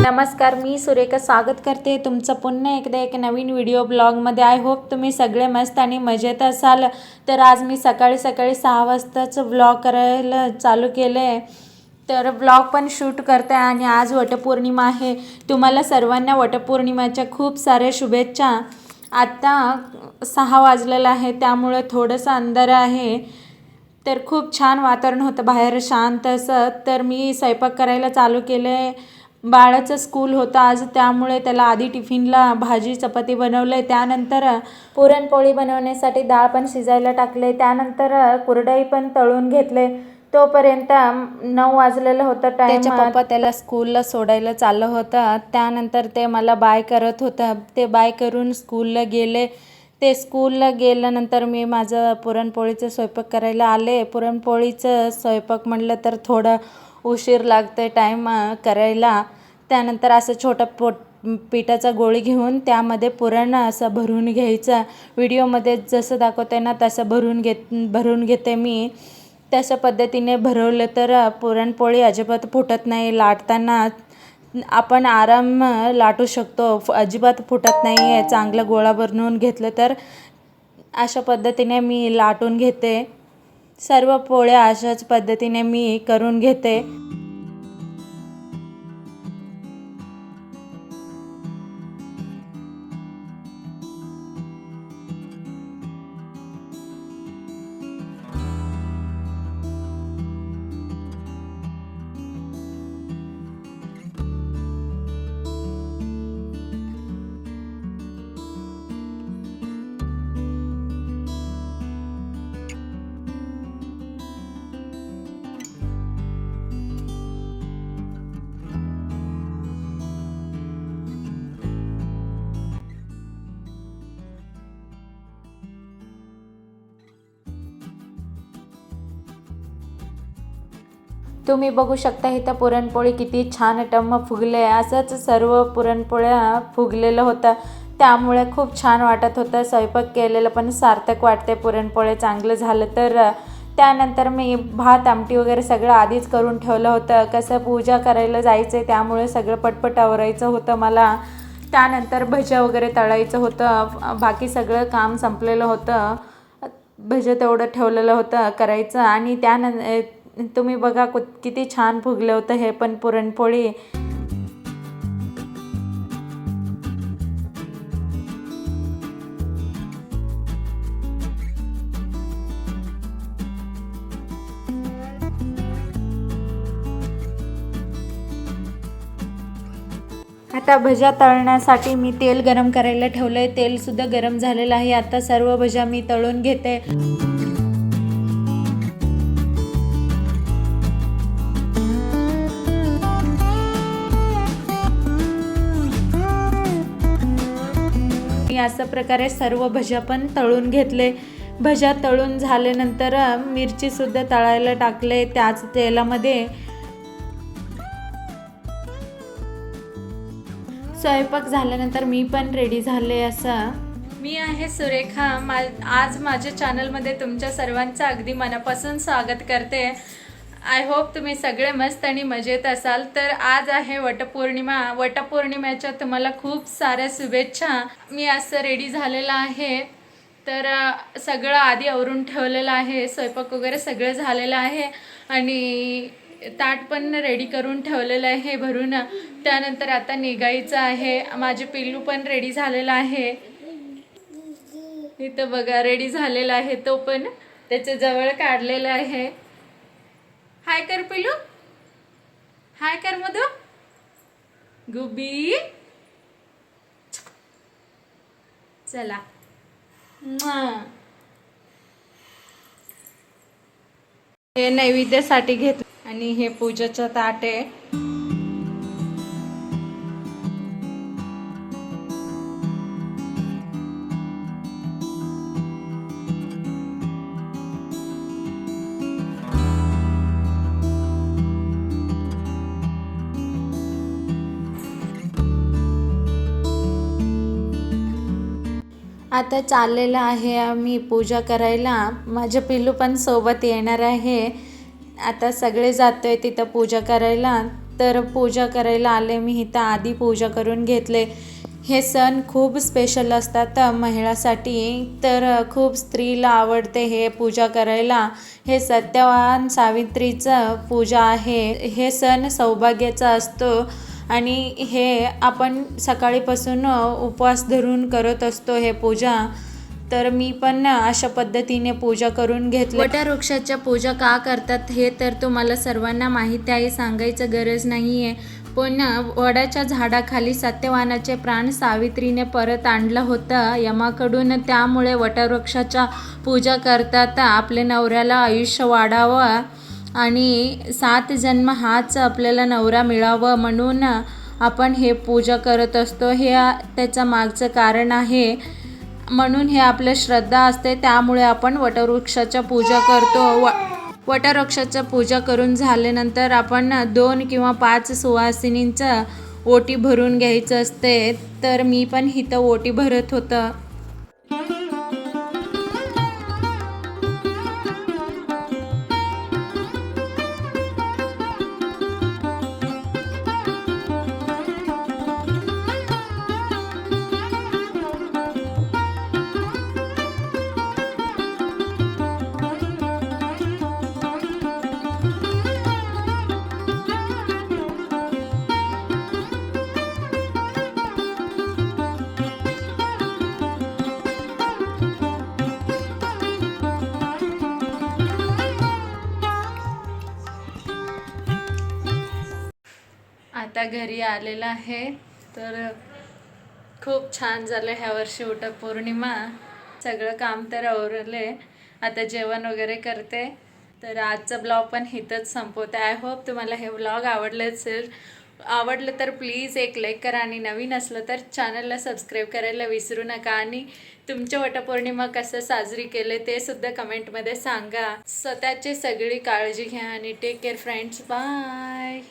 नमस्कार, मी सुरेखा स्वागत करते तुमचं पुन्हा एकदा एक नवीन व्हिडिओ ब्लॉगमध्ये। आय होप तुम्ही सगळे मस्त आणि मजेत असाल। तर आज मी सकाळी 6 वाजताच व्लॉग करायला चालू केले आहे। तर व्लॉग पण शूट करते आणि आज वटपौर्णिमा आहे। तुम्हाला सर्वांना वटपौर्णिमेच्या खूप साऱ्या शुभेच्छा। आता 6 वाजलेला आहे, त्यामुळे थोडंसं अंधार आहे। तर खूप छान वातावरण होतं बाहेर, शांत असं। तर मी स्वयंपाक करायला चालू केले। बाळाचं स्कूल होतं आज, त्यामुळे त्याला आधी टिफिनला भाजी चपाती बनवले। त्यानंतर पुरणपोळी बनवण्यासाठी डाळ पण शिजायला टाकले। त्यानंतर कुरडई पण तळून घेतले। तोपर्यंत 9 वाजलेलं होतं टाइम। त्याच्या पप्पा त्याला स्कूलला सोडायला चाललं होतं। त्यानंतर ते मला बाय करत होतं। ते बाय करून स्कूलला गेले। ते स्कूलला गेल्यानंतर मी माझं पुरणपोळीचं स्वयंपाक करायला आले। पुरणपोळीचं स्वयंपाक म्हटलं तर थोडं उशीर लागते टाईम करायला। त्यानंतर असं छोटं पिठाचा गोळी घेऊन त्यामध्ये पुरण असं भरून घ्यायचं। व्हिडिओमध्ये जसं दाखवते ना तसं भरून घेते मी। तशा पद्धतीने भरवलं तर पुरणपोळी अजिबात फुटत नाही। लाटताना आपण आराम लाटू शकतो, अजिबात फुटत नाही आहे। चांगलं गोळा बनवून घेतलं तर अशा पद्धतीने मी लाटून घेते। सर्व पोळ्या अशाच पद्धतीने मी करून घेते। तुम्ही बघू शकता इथं पुरणपोळी किती छान टम्म फुगले। असंच सर्व पुरणपोळ्या फुगलेलं होतं, त्यामुळे खूप छान वाटत होतं। स्वयंपाक केलेलं पण सार्थक वाटते, पुरणपोळ्या चांगलं झालं तर। त्यानंतर मी भात आमटी वगैरे सगळं आधीच करून ठेवलं होतं। कसं पूजा करायला जायचं आहे, त्यामुळे सगळं पटपट आवरायचं होतं मला। त्यानंतर भज्या वगैरे तळायचं होतं, बाकी सगळं काम संपलेलं होतं। भज्या तेवढं ठेवलेलं होतं करायचं। आणि त्यानंतर तुम्ही बघा किती छान फुगलं होतं हे पण पुरणपोळी। आता भज्या तळण्यासाठी मी तेल गरम करायला ठेवलंय। तेल सुद्धा गरम झालेलं आहे। आता सर्व भज्या मी तळून घेते। अशा प्रकारे सर्व भज्या पण तळून घेतले। भज्या तळून झाल्यानंतर मिरची सुद्धा तळायला टाकले त्याच तेलामध्ये। स्वयंपाक झाल्यानंतर मी पण रेडी झाले। असं मी आहे सुरेखा। आज माझ्या चॅनलमध्ये तुमच्या सर्वांचं अगदी मनापासून स्वागत करते। आय होप तुम्ही सगळे मस्त आणि मजेत असाल। तर आज आहे वटपौर्णिमा। वटपौर्णिमेच्या तुम्हाला खूप साऱ्या शुभेच्छा। मी असं रेडी झालेलं आहे, तर सगळं आधी आवरून ठेवलेलं आहे। स्वयंपाक वगैरे सगळं झालेलं आहे आणि ताट पण रेडी करून ठेवलेलं आहे भरून। त्यानंतर आता निघायचं आहे। माझे पिल्लू पण रेडी झालेला आहे। इथं बघा रेडी झालेला आहे, तो पण त्याच्या जवळ काढलेला आहे। हाय कर पिल्लू, हाय कर मधू, गुबी चला। हे नैवेद्यासाठी घेतलं आणि हे पूजेचं ताट आहे। आता चाललेलं आहे आम्ही पूजा करायला। माझे पिल्लू पण सोबत येणार आहे। आता सगळे जातोय तिथं पूजा करायला. तर पूजा करायला आले मी इथं, आधी पूजा करून घेतले. हे सण खूप स्पेशल असतात महिलांसाठी. तर खूप स्त्रीला आवडते हे पूजा करायला. हे सत्यवान सावित्रीचं पूजा आहे. हे सण सौभाग्याचा असतो आणि हे आपण सकाळीपासून उपवास धरून करत असतो हे पूजा. तर मी पण अशा पद्धतीने पूजा करून घेतली. वटवृक्षाच्या पूजा का करतात हे तर तुम्हाला सर्वांना माहिती आहे, सांगायचं गरज नाही आहे. पण वडाच्या झाडाखाली सत्यवानाचे प्राण सावित्रीने परत आणलं होतं यमाकडून. त्यामुळे वटवृक्षाच्या पूजा करतात. आपल्या नवऱ्याला आयुष्य वाढावं आणि 7 जन्म हाच आपल्याला नवरा मिळावं म्हणून आपण हे पूजा करत असतो. हे त्याचं मागचं कारण आहे. म्हणून हे आपलं श्रद्धा असते, त्यामुळे आपण वटवृक्षाच्या पूजा करतो. वटवृक्षाचं पूजा करून झाल्यानंतर आपण 2 किंवा 5 सुवासिनींचं ओटी भरून घ्यायचं असते. तर मी पण इथं ओटी भरत होतं. आता घरी आलेला आहे. तर खूप छान झालं ह्या वर्षी वटपौर्णिमा. सगळं काम तर आवरले. आता जेवण वगैरे करते. तर आजचा ब्लॉग पण इथंच संपवते. आय होप तुम्हाला हे ब्लॉग आवडले असेल. आवडलं तर प्लीज एक लाईक करा आणि नवीन असलं तर चॅनलला सबस्क्राईब करायला विसरू नका. आणि तुमच्या वटपौर्णिमा कसं साजरी केले ते सुद्धा कमेंटमध्ये सांगा. स्वतःची सगळी काळजी घ्या आणि टेक केअर फ्रेंड्स. बाय.